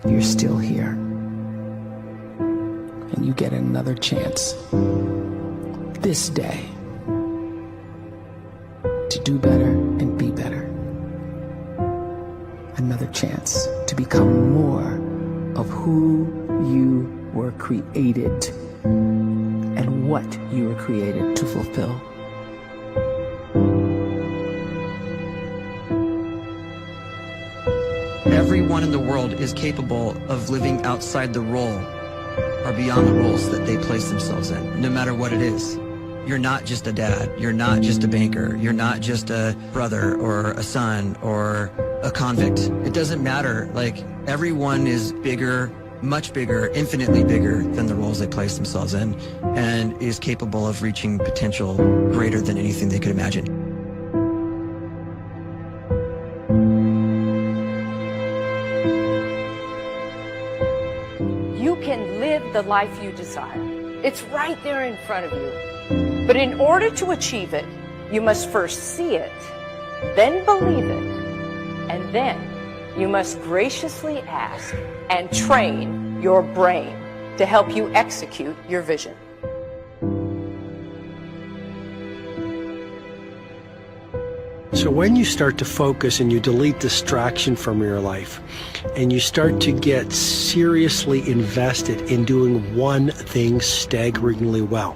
you're still here. And you get another chance this day to do better and be better. Another chance to become more of who you were created and what you were created to fulfill. Everyone in the world is capable of living outside the role or beyond the roles that they place themselves in, no matter what it is. You're not just a dad, you're not just a banker, you're not just a brother or a son or a convict. It doesn't matter. Like, everyone is bigger, much bigger, infinitely bigger than the roles they place themselves in, and is capable of reaching potential greater than anything they could imagine. You can live the life you desire. It's right there in front of you. But in order to achieve it, you must first see it, then believe it, and then you must graciously ask and train your brain to help you execute your vision. So when you start to focus and you delete distraction from your life, and you start to get seriously invested in doing one thing staggeringly well,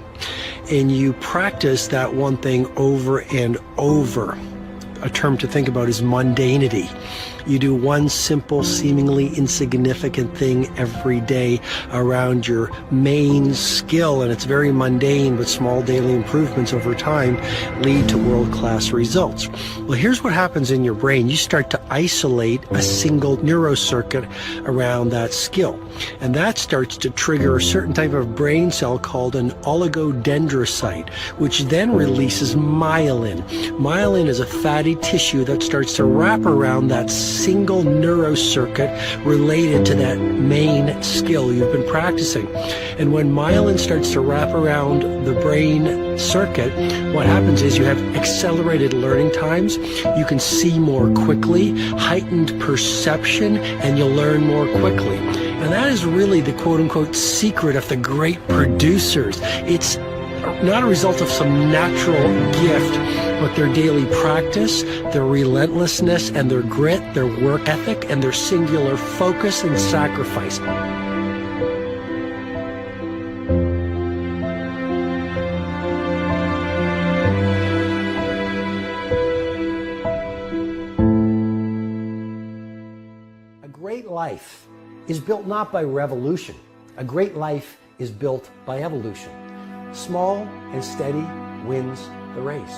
and you practice that one thing over and over, a term to think about is mundanity. You do one simple, seemingly insignificant thing every day around your main skill, and it's very mundane, but small daily improvements over time lead to world-class results. Well, here's what happens in your brain. You start to isolate a single neurocircuit around that skill, and that starts to trigger a certain type of brain cell called an oligodendrocyte, which then releases myelin. Myelin is a fatty tissue that starts to wrap around that single neurocircuit related to that main skill you've been practicing. And when myelin starts to wrap around the brain circuit, what happens is you have accelerated learning times, you can see more quickly, heightened perception, and you'll learn more quickly. And that is really the quote-unquote secret of the great producers. It's not a result of some natural gift, but their daily practice, their relentlessness and their grit, their work ethic, and their singular focus and sacrifice. A great life is built not by revolution. A great life is built by evolution. Small and steady wins the race.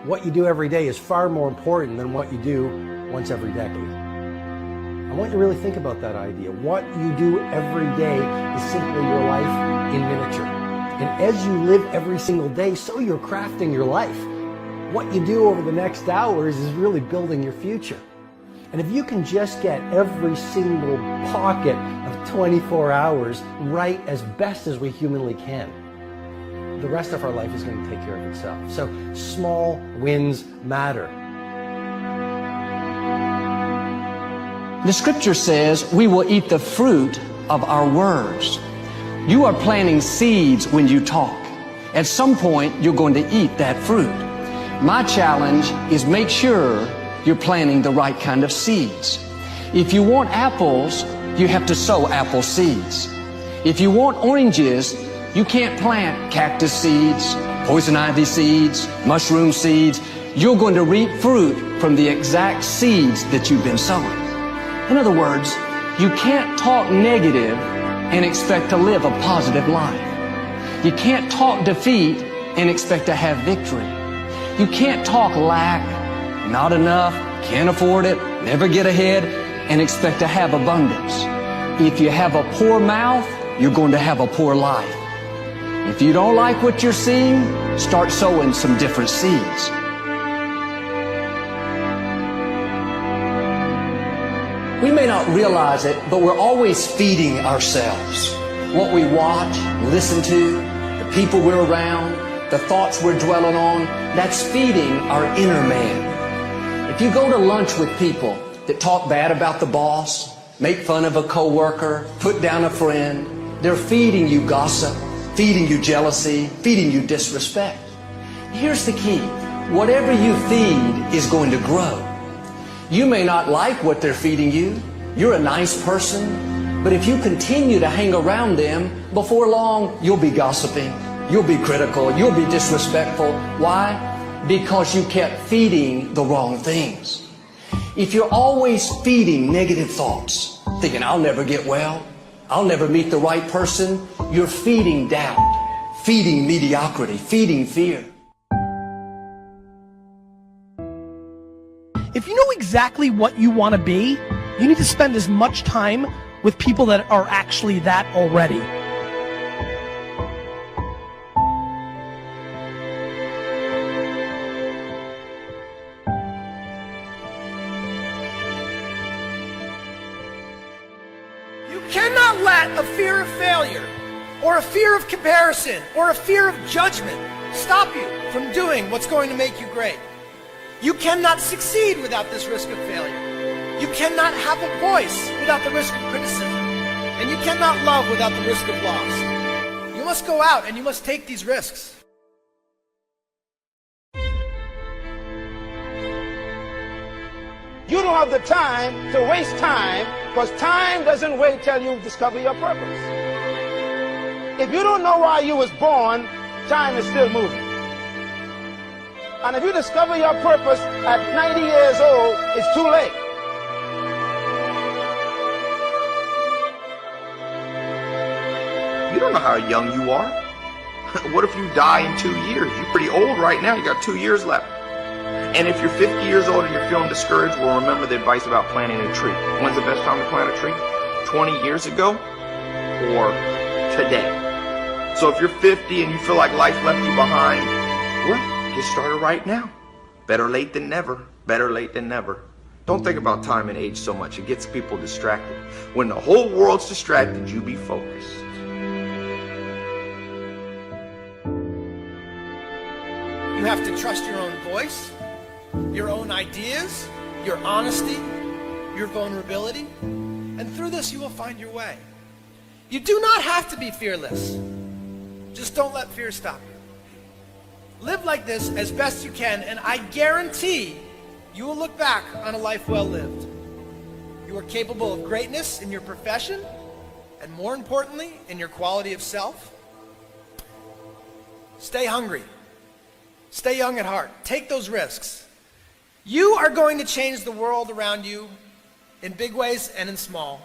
What you do every day is far more important than what you do once every decade. I want you to really think about that idea. What you do every day is simply your life in miniature. And as you live every single day, so you're crafting your life. What you do over the next hours is really building your future. And if you can just get every single pocket of 24 hours right as best as we humanly can, the rest of our life is going to take care of itself. So small wins matter. The scripture says we will eat the fruit of our words. You are planting seeds when you talk. At some point, you're going to eat that fruit. My challenge is make sure you're planting the right kind of seeds. If you want apples, you have to sow apple seeds. If you want oranges, you can't plant cactus seeds, poison ivy seeds, mushroom seeds. You're going to reap fruit from the exact seeds that you've been sowing. In other words, you can't talk negative and expect to live a positive life. You can't talk defeat and expect to have victory. You can't talk lack, not enough, can't afford it, never get ahead, and expect to have abundance. If you have a poor mouth, you're going to have a poor life. If you don't like what you're seeing, start sowing some different seeds. We may not realize it, but we're always feeding ourselves. What we watch, listen to, the people we're around, the thoughts we're dwelling on, that's feeding our inner man. If you go to lunch with people that talk bad about the boss, make fun of a coworker, put down a friend. They're feeding you gossip, feeding you jealousy, feeding you disrespect. Here's the key. Whatever you feed is going to grow. You may not like what they're feeding you. You're a nice person. But if you continue to hang around them, before long, you'll be gossiping. You'll be critical. You'll be disrespectful. Why? Because you kept feeding the wrong things. If you're always feeding negative thoughts, thinking, I'll never get well, I'll never meet the right person, you're feeding doubt, feeding mediocrity, feeding fear. If you know exactly what you want to be, you need to spend as much time with people that are actually that already. You cannot let a fear of failure, or a fear of comparison, or a fear of judgment stop you from doing what's going to make you great. You cannot succeed without this risk of failure. You cannot have a voice without the risk of criticism. And you cannot love without the risk of loss. You must go out and you must take these risks. You don't have the time to waste time, because time doesn't wait till you discover your purpose. If you don't know why you was born, time is still moving. And if you discover your purpose at 90 years old, it's too late. You don't know how young you are. What if you die in 2 years? You're pretty old right now. You got 2 years left. And if you're 50 years old and you're feeling discouraged, well, remember the advice about planting a tree. When's the best time to plant a tree? 20 years ago or today? So if you're 50 and you feel like life left you behind, well, get started right now. Better late than never. Better late than never. Don't think about time and age so much. It gets people distracted. When the whole world's distracted, you be focused. You have to trust your own voice, your own ideas, your honesty, your vulnerability, and through this you will find your way. You do not have to be fearless. Just don't let fear stop you. Live like this as best you can, and I guarantee you will look back on a life well lived. You are capable of greatness in your profession, and more importantly, in your quality of self. Stay hungry. Stay young at heart. Take those risks. You are going to change the world around you in big ways and in small.